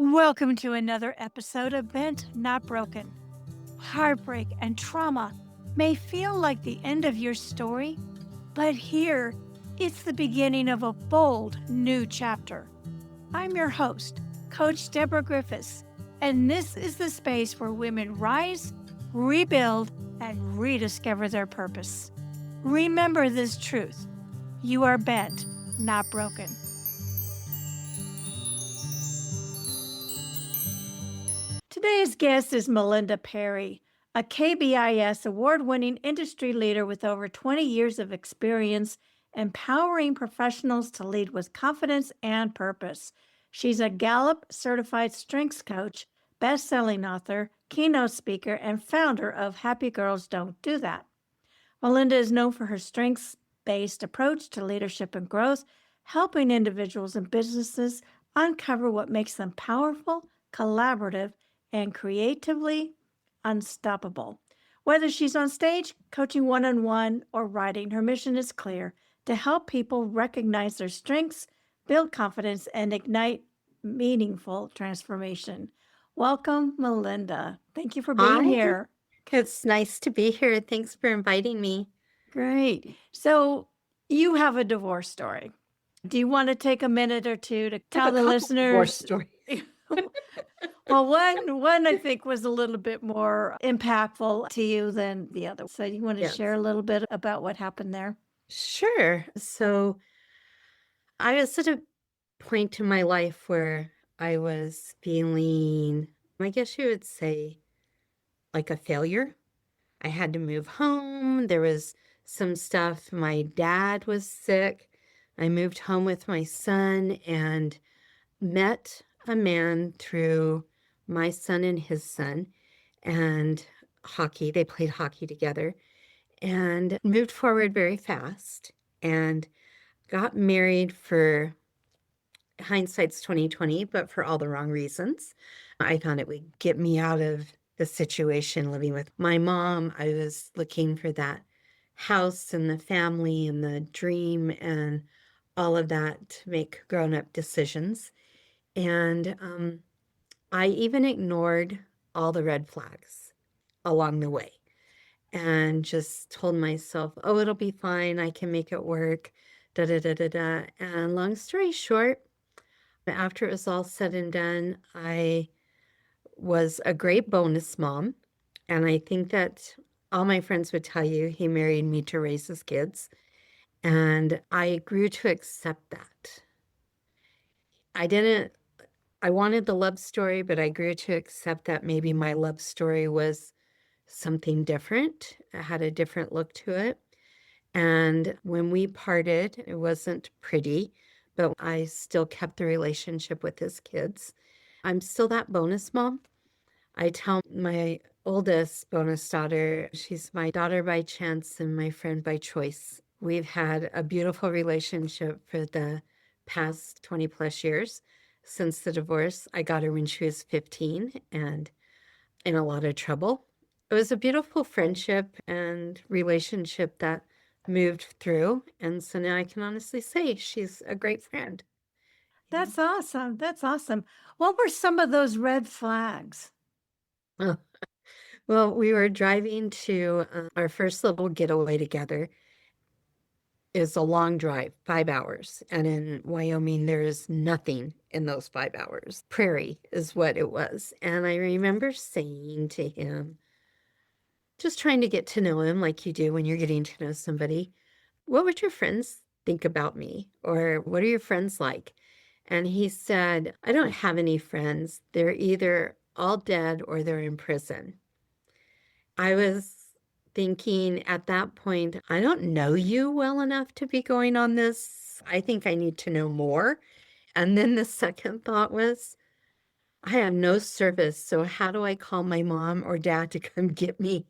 Welcome to another episode of Bent Not Broken. Heartbreak and trauma may feel like the end of your story, but here it's the beginning of a bold new chapter. I'm your host, Coach Deborah Griffiths, and this is the space where women rise, rebuild, and rediscover their purpose. Remember this truth: you are bent, not broken. Today's guest is MaLinda Perry, a KBIS award-winning industry leader with over 20 years of experience empowering professionals to lead with confidence and purpose. She's a Gallup Certified Strengths Coach, best-selling author, keynote speaker, and founder of Happy Girls Don't Do That. MaLinda is known for her strengths-based approach to leadership and growth, helping individuals and businesses uncover what makes them powerful, collaborative, and creatively unstoppable. Whether she's on stage, coaching one-on-one, or writing, her mission is clear: to help people recognize their strengths, build confidence, and ignite meaningful transformation. Welcome, MaLinda. Thank you for being Hi, here. it's nice to be here. Thanks for inviting me. Great. So you have a divorce story. Do you want to take a minute or two to I have tell a the couple divorce listeners? stories. Well, one I think was a little bit more impactful to you than the other. So you want to share Yes, a little bit about what happened there? sure. So I was at a point in my life where I was feeling, I guess you would say, like a failure. I had to move home. There was some stuff. My dad was sick. I moved home with my son and met a man through my son and his son and hockey. They played hockey together and moved forward very fast and got married for hindsight's 2020, but for all the wrong reasons. I thought it would get me out of the situation living with my mom. I was looking for that house and the family and the dream and all of that to make grown-up decisions. And I even ignored all the red flags along the way and just told myself, oh, it'll be fine. I can make it work. Da da da da da. And long story short, after it was all said and done, I was a great bonus mom. And I think that all my friends would tell you he married me to raise his kids. And I grew to accept that. I didn't I wanted the love story, but I grew to accept that maybe my love story was something different. It had a different look to it. And when we parted, it wasn't pretty, but I still kept the relationship with his kids. I'm still that bonus mom. I tell my oldest bonus daughter, she's my daughter by chance and my friend by choice. We've had a beautiful relationship for the past 20 plus years since the divorce. I got her when she was 15 and in a lot of trouble. It was a beautiful friendship and relationship that moved through. And so now I can honestly say she's a great friend. That's awesome. That's awesome. What were some of those red flags? Oh, well, we were driving to our first little getaway together. Is a long drive, 5 hours. And in Wyoming, there is nothing in those 5 hours. Prairie is what it was. And I remember saying to him, just trying to get to know him like you do when you're getting to know somebody, what would your friends think about me? Or what are your friends like? And he said, I don't have any friends. They're either all dead or they're in prison. I was thinking at that point, I don't know you well enough to be going on this. I think I need to know more. And then the second thought was, I have no service. So how do I call my mom or dad to come get me?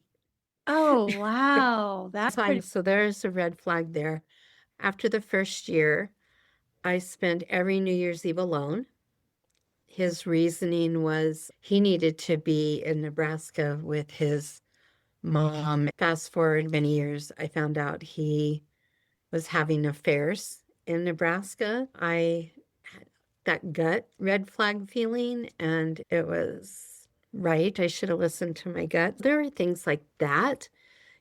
Oh, wow. That's pretty. So there's a red flag there. After the first year, I spent every New Year's Eve alone. His reasoning was he needed to be in Nebraska with his mom. Fast forward many years, I found out he was having affairs in Nebraska. I that gut red flag feeling, and it was right. I should have listened to my gut. There are things like that,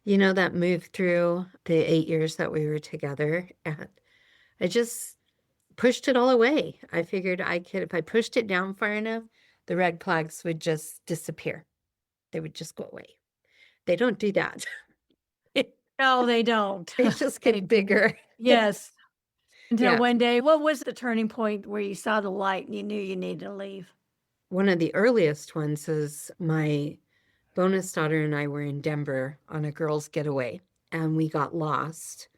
that moved through the 8 years that we were together. And I just pushed it all away. I figured I could, if I pushed it down far enough, the red flags would just disappear. They would just go away. They don't do that. No, they don't. They just They get bigger. yes. Until Yeah. one day, what was the turning point where you saw the light and you knew you needed to leave? One of the earliest ones is my bonus daughter and I were in Denver on a girls' getaway, and we got lost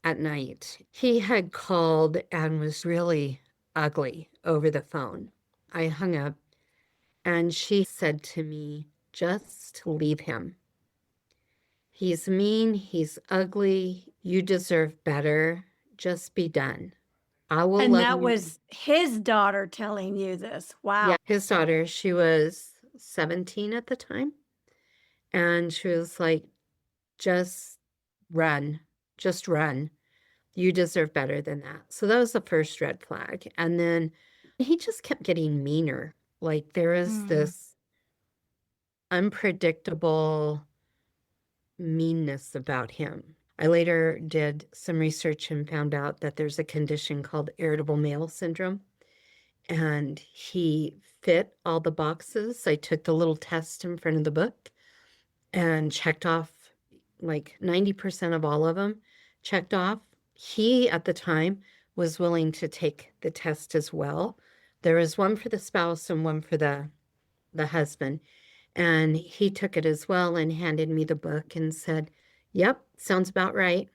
at night. He had called and was really ugly over the phone. I hung up, and she said to me, "Just leave him. He's mean, he's ugly, you deserve better. Just be done. I will And love that you." was his daughter telling you this. Yeah, Wow. his daughter, she was 17 at the time, and she was like, "Just run, just run. You deserve better than that." So that was the first red flag. And then he just kept getting meaner. Like there is Mm. this unpredictable meanness about him. I later did some research and found out that there's a condition called irritable male syndrome, and he fit all the boxes. I took the little test in front of the book and checked off like 90% of all of them, checked off. He, at the time, was willing to take the test as well. There was one for the spouse and one for the husband. And he took it as well and handed me the book and said, "Yep, sounds about right.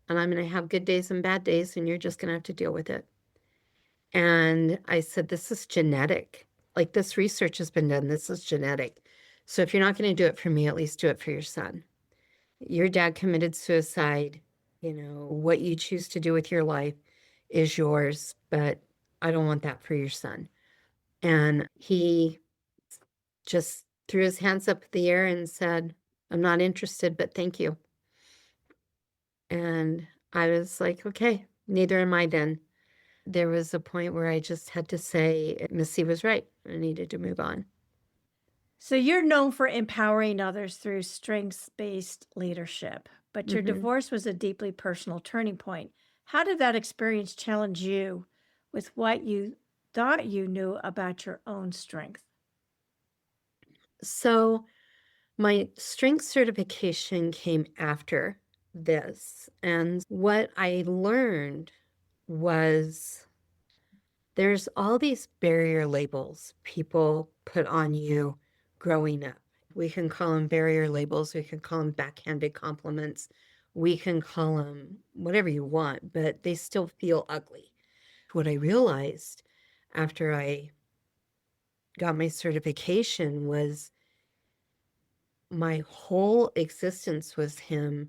And I'm going to have good days and bad days, and you're just going to have to deal with it." And I said, "This is genetic. Like this research has been done. This is genetic. So if you're not going to do it for me, at least do it for your son. Your dad committed suicide. What you choose to do with your life is yours, but I don't want that for your son." And he just threw his hands up in the air and said, "I'm not interested, but thank you." And I was like, okay, neither am I then. There was a point where I just had to say, Missy was right. I needed to move on. So you're known for empowering others through strengths-based leadership, but your hmm divorce was a deeply personal turning point. How did that experience challenge you with what you thought you knew about your own strength? So my strength certification came after this. And what I learned was there's all these barrier labels people put on you growing up. We can call them barrier labels, we can call them backhanded compliments, we can call them whatever you want, but they still feel ugly. What I realized after I got my certification was my whole existence with him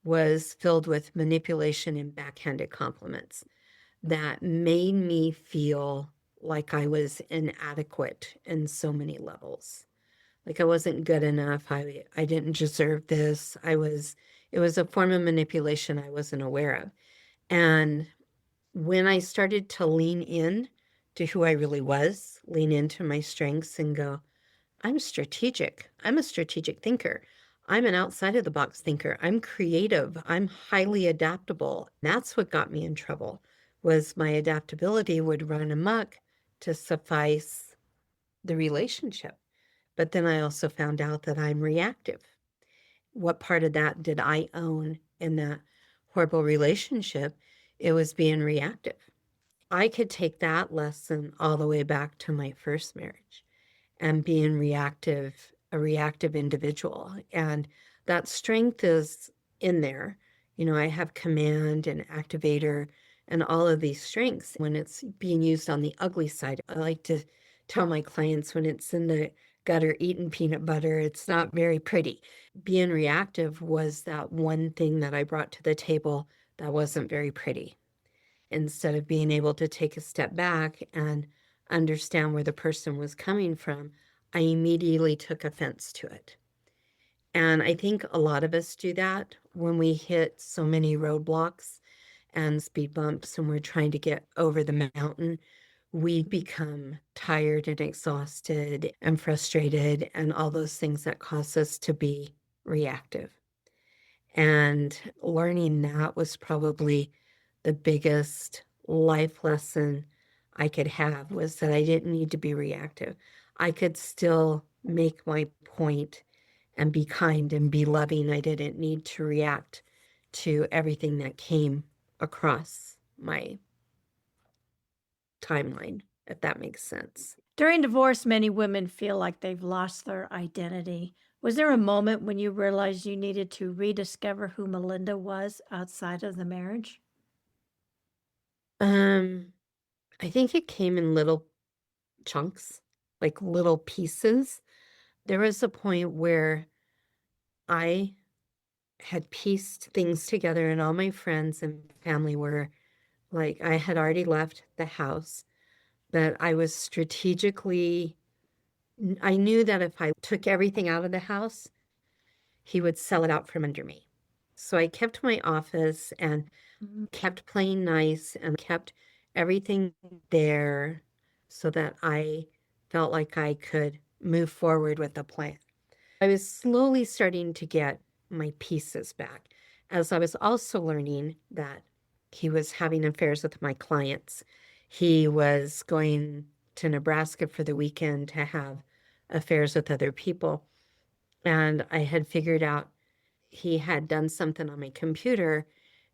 was filled with manipulation and backhanded compliments that made me feel like I was inadequate in so many levels. Like I wasn't good enough. I didn't deserve this. It was a form of manipulation I wasn't aware of. And when I started to lean in to who I really was, lean into my strengths and go, I'm strategic. I'm a strategic thinker. I'm an outside of the box thinker. I'm creative. I'm highly adaptable. That's what got me in trouble was my adaptability would run amok to suffice the relationship. But then I also found out that I'm reactive. What part of that did I own in that horrible relationship? It was being reactive. I could take that lesson all the way back to my first marriage and being reactive, a reactive individual. And that strength is in there. I have command and activator and all of these strengths. When it's being used on the ugly side, I like to tell my clients when it's in the gutter eating peanut butter, it's not very pretty. Being reactive was that one thing that I brought to the table that wasn't very pretty. Instead of being able to take a step back and understand where the person was coming from, I immediately took offense to it. And I think a lot of us do that when we hit so many roadblocks and speed bumps and we're trying to get over the mountain. we become tired and exhausted and frustrated and all those things that cause us to be reactive. And learning that was probably the biggest life lesson I could have, was that I didn't need to be reactive. I could still make my point and be kind and be loving. I didn't need to react to everything that came across my timeline, if that makes sense. During divorce, many women feel like they've lost their identity. Was there a moment when you realized you needed to rediscover who MaLinda was outside of the marriage? Um, I think it came in little chunks, like little pieces. There was a point where I had pieced things together, and all my friends and family were like, I had already left the house, but I was strategically, I knew that if I took everything out of the house, he would sell it out from under me. So I kept my office and Mhm. kept playing nice and kept everything there so that I felt like I could move forward with the plan. I was slowly starting to get my pieces back, as I was also learning that he was having affairs with my clients. He was going to Nebraska for the weekend to have affairs with other people. And I had figured out he had done something on my computer.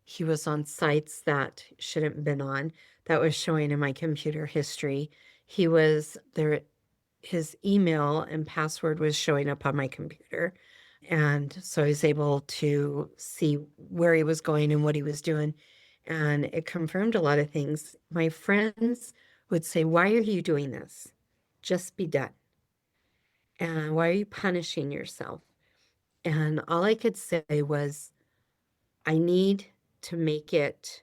He was on sites that shouldn't have been on, that was showing in my computer history. He was there, his email and password was showing up on my computer. And so I was able to see where he was going and what he was doing. And it confirmed a lot of things. My friends would say, "Why are you doing this? Just be done. And why are you punishing yourself?" And all I could say was, I need to make it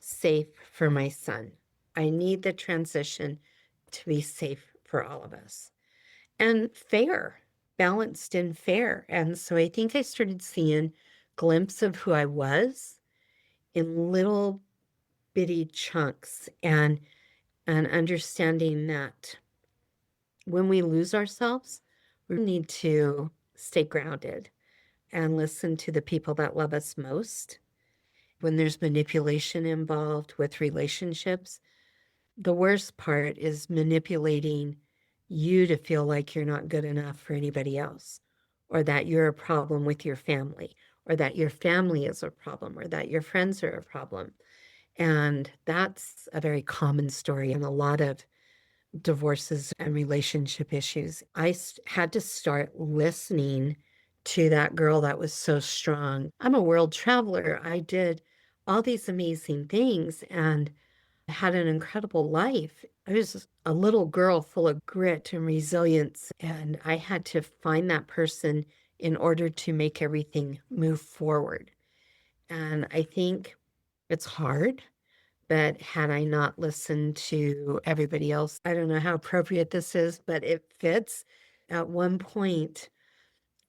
safe for my son. I need the transition to be safe for all of us and fair, balanced and fair. And so I think I started seeing glimpses of who I was in little bitty chunks, and understanding that when we lose ourselves, we need to stay grounded and listen to the people that love us most. When there's manipulation involved with relationships, the worst part is manipulating you to feel like you're not good enough for anybody else, or that you're a problem with your family, or that your family is a problem, or that your friends are a problem. And that's a very common story in a lot of divorces and relationship issues. Had to start listening to that girl that was so strong. I'm a world traveler. I did all these amazing things and had an incredible life. I was a little girl full of grit and resilience, and I had to find that person in order to make everything move forward. And I think it's hard, but had I not listened to everybody else, I don't know how appropriate this is, but it fits. At one point,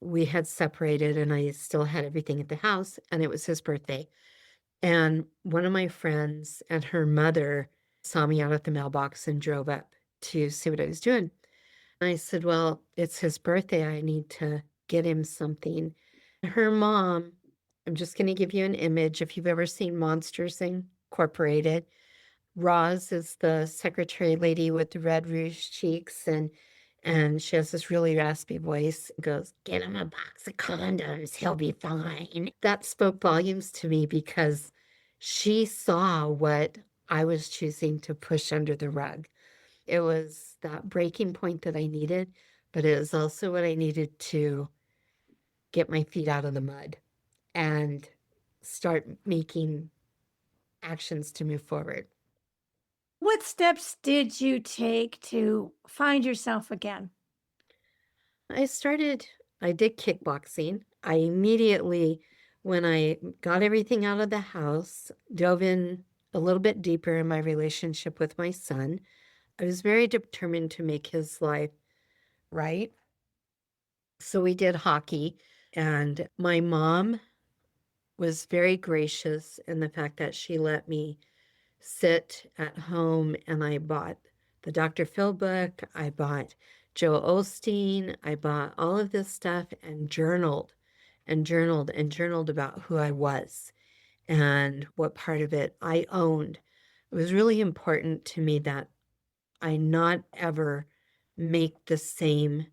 we had separated and I still had everything at the house, and it was his birthday. And one of my friends and her mother saw me out at the mailbox and drove up to see what I was doing. And I said, "Well, it's his birthday. I need to get him something." Her mom, I'm just going to give you an image. If you've ever seen Monsters Incorporated, Roz is the secretary lady with the red rouge cheeks, and she has this really raspy voice. Goes, "Get him a box of condoms. He'll be fine." That spoke volumes to me because she saw what I was choosing to push under the rug. It was that breaking point that I needed, but it was also what I needed to get my feet out of the mud and start making actions to move forward. What steps did you take to find yourself again? I started, I did kickboxing. I immediately, when I got everything out of the house, dove in a little bit deeper in my relationship with my son. I was very determined to make his life right. So we did hockey, and my mom was very gracious in the fact that she let me sit at home, and I bought the Dr. Phil book. I bought Joe Osteen. I bought all of this stuff and journaled and journaled and journaled about who I was and what part of it I owned. It was really important to me that I not ever make the same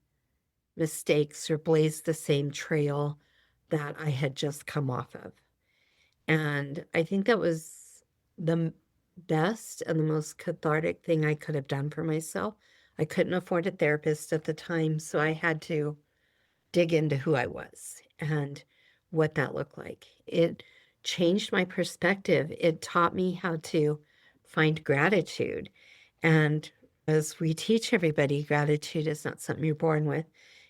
mistakes or blaze the same trail that I had just come off of. And I think that was the best and the most cathartic thing I could have done for myself. I couldn't afford a therapist at the time, so I had to dig into who I was and what that looked like. It changed my perspective. It taught me how to find gratitude. And as we teach everybody, gratitude is not something you're born with,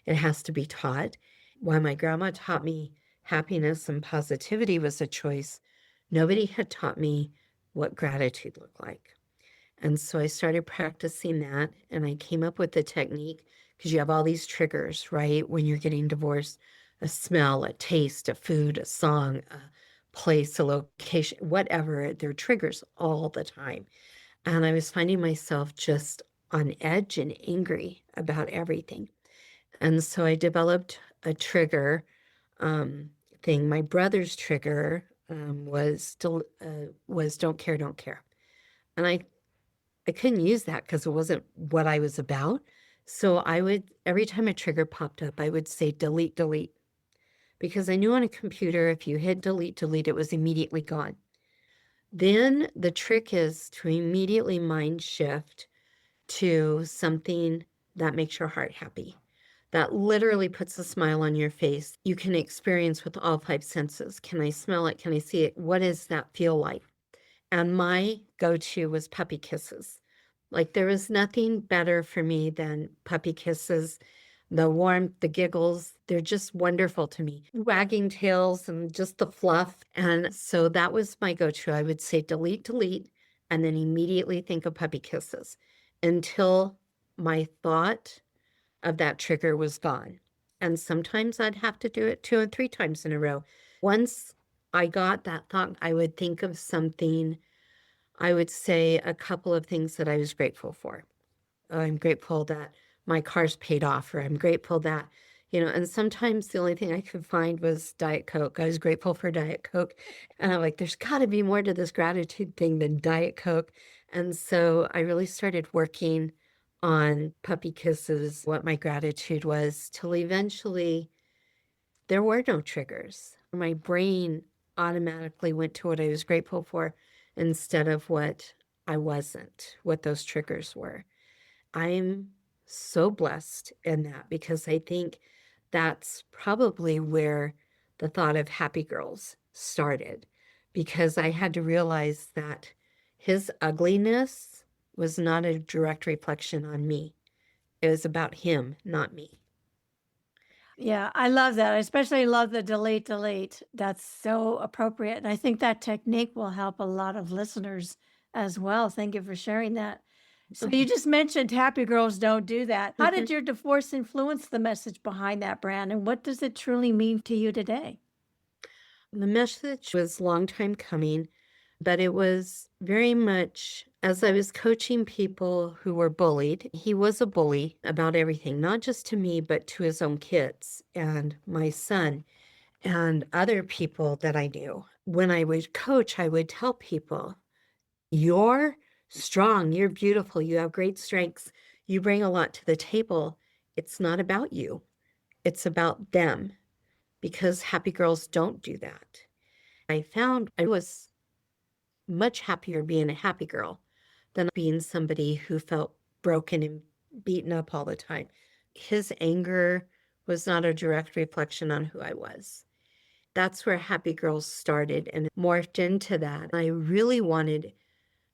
it has to be taught. While my grandma taught me happiness and positivity was a choice, nobody had taught me what gratitude looked like. And so I started practicing that, and I came up with the technique because you have all these triggers, right? When you're getting divorced, a smell, a taste, a food, a song, a place, a location, whatever. They're triggers all the time. And I was finding myself just on edge and angry about everything. And so I developed a trigger thing. My brother's trigger was don't care, don't care. And I couldn't use that because it wasn't what I was about. So I would, every time a trigger popped up, I would say delete, delete. Because I knew on a computer, if you hit delete, delete, it was immediately gone. Then the trick is to immediately mind shift to something that makes your heart happy. That literally puts a smile on your face. You can experience with all five senses. Can I smell it? Can I see it? What does that feel like? And my go-to was puppy kisses. Like there was nothing better for me than puppy kisses. The warmth, the giggles, they're just wonderful to me. Wagging tails and just the fluff. And so that was my go-to. I would say delete, delete, and then immediately think of puppy kisses until my thought of that trigger was gone. And sometimes I'd have to do it 2 and 3 times in a row. Once I got that thought, I would think of something. I would say a couple of things that I was grateful for. I'm grateful that my car's paid off, or I'm grateful that, and sometimes the only thing I could find was Diet Coke. I was grateful for Diet Coke. And I'm like, there's got to be more to this gratitude thing than Diet Coke. And so I really started working on puppy kisses, what my gratitude was, till eventually there were no triggers. My brain automatically went to what I was grateful for instead of what I wasn't, what those triggers were. I'm so blessed in that because I think that's probably where the thought of Happy Girls started, because I had to realize that his ugliness was not a direct reflection on me. It was about him, not me. Yeah, I love that. I especially love the delete, delete. That's so appropriate. And I think that technique will help a lot of listeners as well. Thank you for sharing that. So you just mentioned happy girls don't do that. How did your divorce influence the message behind that brand? And what does it truly mean to you today? The message was a long time coming, but it was very much as I was coaching people who were bullied. He was a bully about everything, not just to me, but to his own kids and my son and other people that I knew. When I would coach, I would tell people, you're strong, you're beautiful, you have great strengths, you bring a lot to the table. It's not about you, it's about them, because happy girls don't do that. I found I was much happier being a happy girl than being somebody who felt broken and beaten up all the time. His anger was not a direct reflection on who I was. That's where Happy Girls started and morphed into that. I really wanted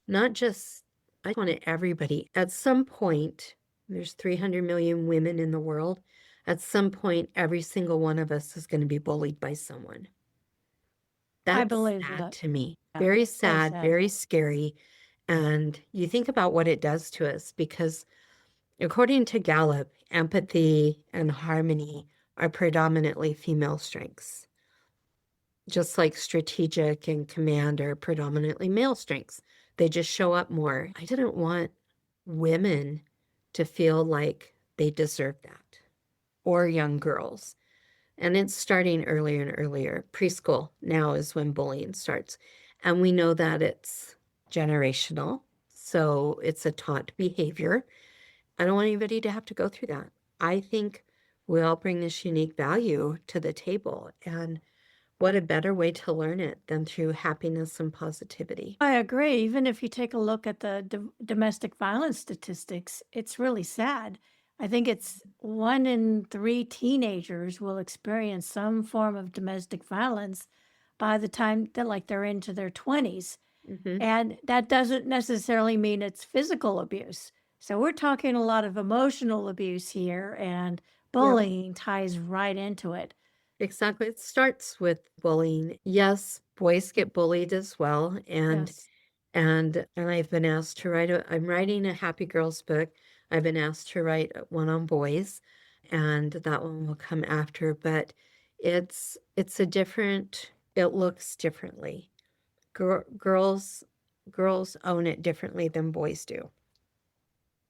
I wanted everybody. At some point, there's 300 million women in the world. At some point, every single one of us is going to be bullied by someone. I That's believe sad that. to me. Yeah, Very so sad, sad. very scary. And you think about what it does to us because, according to Gallup, empathy and harmony are predominantly female strengths, just like strategic and command are predominantly male strengths. They just show up more. I didn't want women to feel like they deserve that, or young girls. And it's starting earlier and earlier. Preschool now is when bullying starts. And we know that it's generational. So it's a taught behavior. I don't want anybody to have to go through that. I think we all bring this unique value to the table. And what a better way to learn it than through happiness and positivity. I agree. Even if you take a look at the domestic violence statistics, it's really sad. I think it's 1 in 3 teenagers will experience some form of domestic violence by the time that they're into their 20s. Hmm. And that doesn't necessarily mean it's physical abuse. So we're talking a lot of emotional abuse here, and Yep. bullying ties right into it. Exactly. It starts with bullying. Yes, boys get bullied as well. Yes. And I've been asked to I'm writing a Happy Girls book. I've been asked to write one on boys, and that one will come after, but it's a different, it looks differently. Girls own it differently than boys do.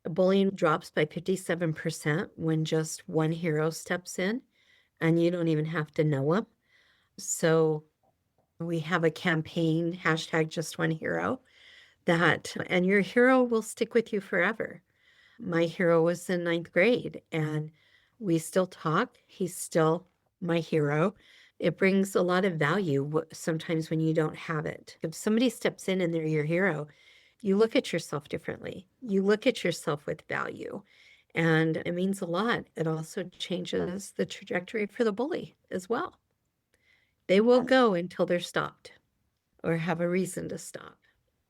Bullying drops by 57% when just one hero steps in, and you don't even have to know him. So we have a campaign, hashtag just one hero, and your hero will stick with you forever. My hero was in ninth grade and we still talk. He's still my hero. It brings a lot of value sometimes when you don't have it. If somebody steps in and they're your hero, you look at yourself differently. You look at yourself with value. And it means a lot. It also changes the trajectory for the bully as well. They will go until they're stopped or have a reason to stop.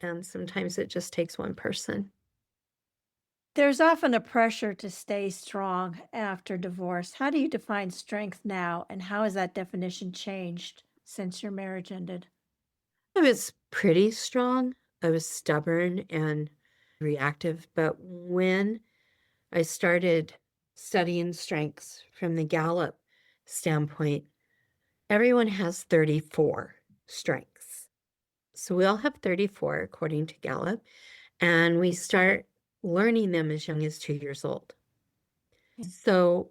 And sometimes it just takes one person. There's often a pressure to stay strong after divorce. How do you define strength now, and how has that definition changed since your marriage ended? I was pretty strong. I was stubborn and reactive. But when I started studying strengths from the Gallup standpoint, everyone has 34 strengths. So we all have 34 according to Gallup, and we start learning them as young as 2 years old. So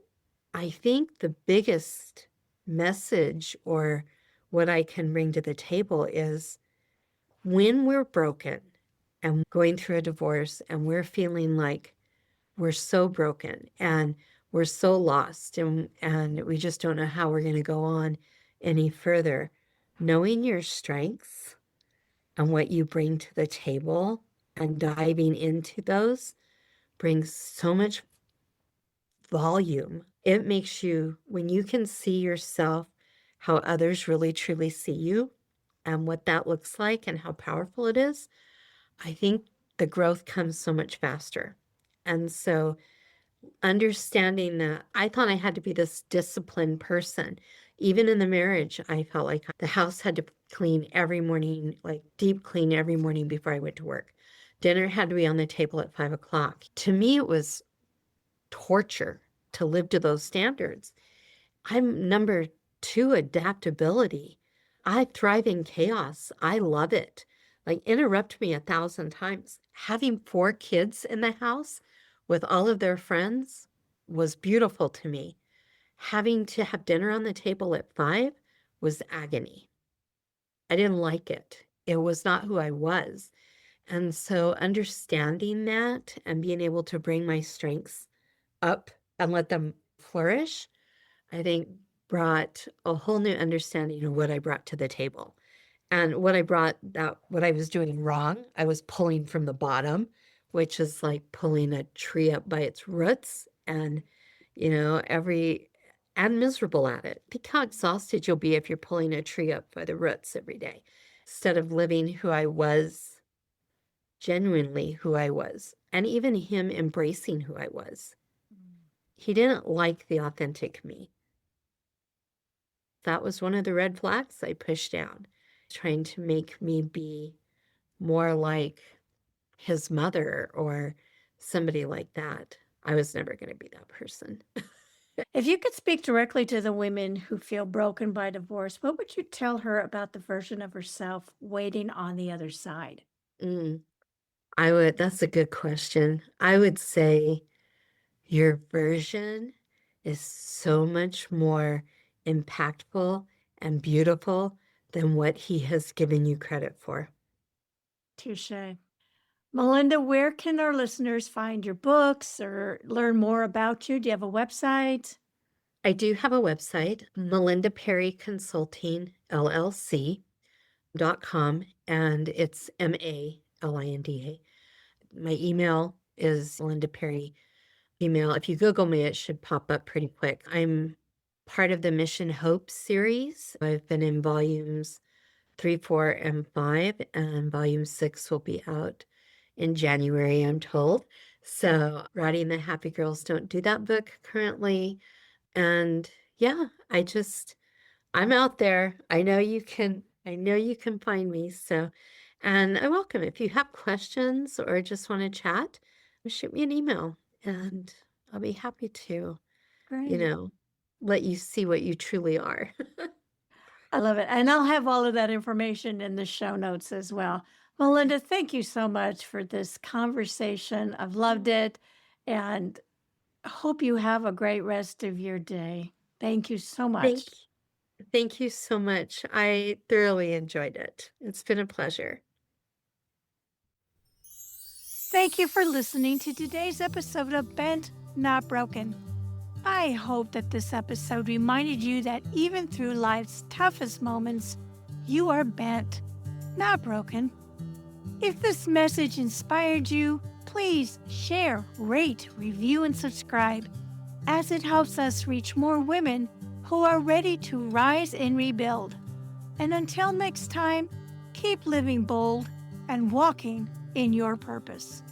I think the biggest message or what I can bring to the table is when we're broken and going through a divorce and we're feeling like we're so broken and we're so lost and we just don't know how we're going to go on any further, knowing your strengths and what you bring to the table and diving into those brings so much volume. It makes you, when you can see yourself, how others really truly see you and what that looks like and how powerful it is, I think the growth comes so much faster. And so understanding that I thought I had to be this disciplined person. Even in the marriage, I felt like the house had to clean every morning, like deep clean every morning before I went to work. Dinner had to be on the table at 5 o'clock. To me, it was torture to live to those standards. I'm number two, adaptability. I thrive in chaos. I love it. Like, interrupt me 1,000 times. Having 4 kids in the house with all of their friends was beautiful to me. Having to have dinner on the table at 5 was agony. I didn't like it. It was not who I was. And so understanding that and being able to bring my strengths up and let them flourish, I think brought a whole new understanding of what I brought to the table. And what I was doing wrong, I was pulling from the bottom, which is like pulling a tree up by its roots and, and miserable at it. Think how exhausted you'll be if you're pulling a tree up by the roots every day instead of living who I was, genuinely who I was, and even him embracing who I was. He didn't like the authentic me. That was one of the red flags I pushed down, trying to make me be more like his mother or somebody like that. I was never going to be that person. If you could speak directly to the women who feel broken by divorce, what would you tell her about the version of herself waiting on the other side? Mm. That's a good question. I would say your version is so much more impactful and beautiful than what he has given you credit for. Touche. Melinda, where can our listeners find your books or learn more about you? Do you have a website? I do have a website, MaLinda Perry Consulting LLC.com, and it's MaLinda. My email is Melinda Perry email. If you Google me, it should pop up pretty quick. I'm part of the Mission Hope series. I've been in volumes 3, 4, and 5, and volume 6 will be out in January, I'm told. So, writing the Happy Girls Don't Do That book currently. And yeah, I'm out there. I know you can find me. So, and I welcome if you have questions or just want to chat, shoot me an email and I'll be happy to, you Great. know, let you see what you truly are. I love it. And I'll have all of that information in the show notes as well. Melinda, thank you so much for this conversation. I've loved it and hope you have a great rest of your day. Thank you so Thank much. thank you so much. I thoroughly enjoyed it. It's been a pleasure. Thank you for listening to today's episode of Bent, Not Broken. I hope that this episode reminded you that even through life's toughest moments, you are bent, not broken. If this message inspired you, please share, rate, review, and subscribe, as it helps us reach more women who are ready to rise and rebuild. And until next time, keep living bold and walking in your purpose.